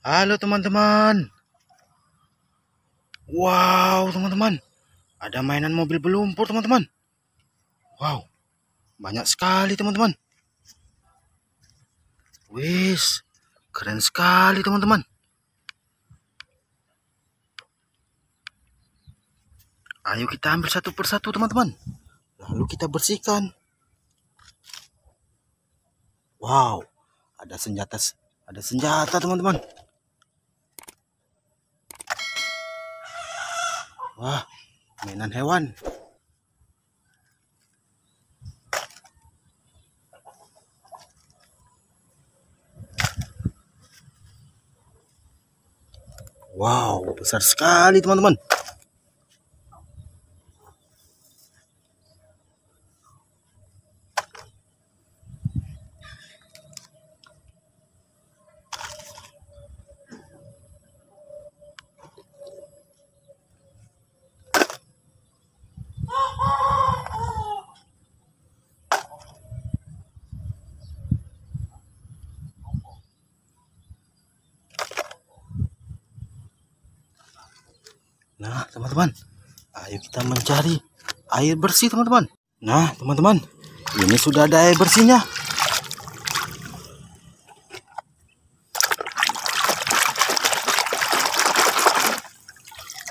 Halo teman-teman. Wow teman-teman, ada mainan mobil berlumpur teman-teman. Wow, banyak sekali teman-teman. Wis, keren sekali teman-teman. Ayo kita ambil satu persatu teman-teman, lalu kita bersihkan. Wow, ada senjata teman-teman. Wah, mainan hewan. Wow, besar sekali teman-teman. Nah teman-teman, ayo kita mencari air bersih teman-teman. Nah teman-teman, ini sudah ada air bersihnya.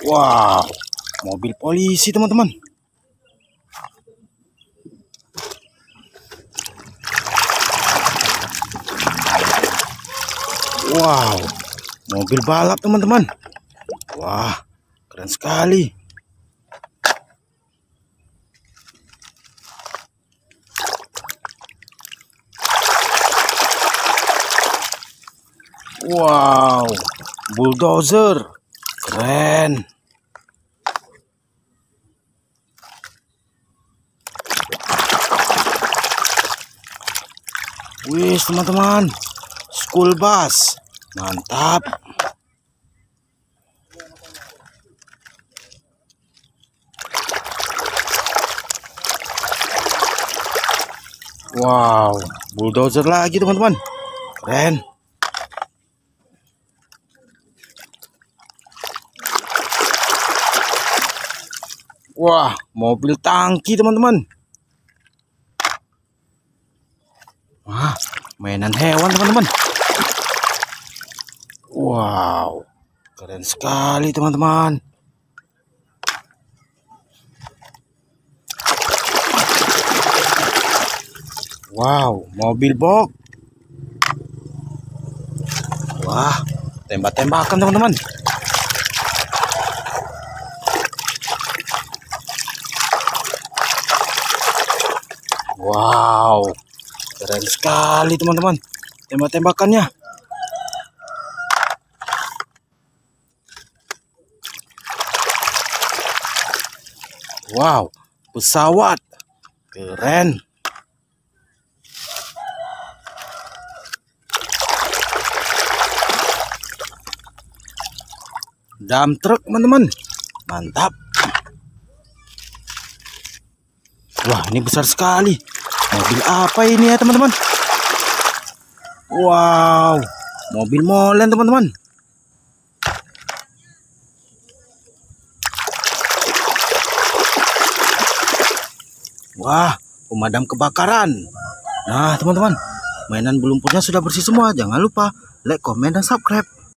Wow, mobil polisi teman-teman. Wow, mobil balap teman-teman. Wah, keren sekali. Wow, bulldozer. Keren. Wih, teman-teman. School bus. Mantap. Wow, bulldozer lagi teman-teman. Keren. Wah, mobil tangki teman-teman. Wah, mainan hewan teman-teman. Wow, keren sekali teman-teman. Wow, mobil box. Wah, tembak-tembakan teman-teman. Wow, keren sekali teman-teman. Tembak-tembakannya. Wow, pesawat. Keren. Dump truck teman-teman. Mantap. Wah, ini besar sekali. Mobil apa ini ya teman-teman? Wow, mobil molen teman-teman. Wah, pemadam kebakaran. Nah teman-teman, mainan berlumpurnya sudah bersih semua. Jangan lupa like, komen, dan subscribe.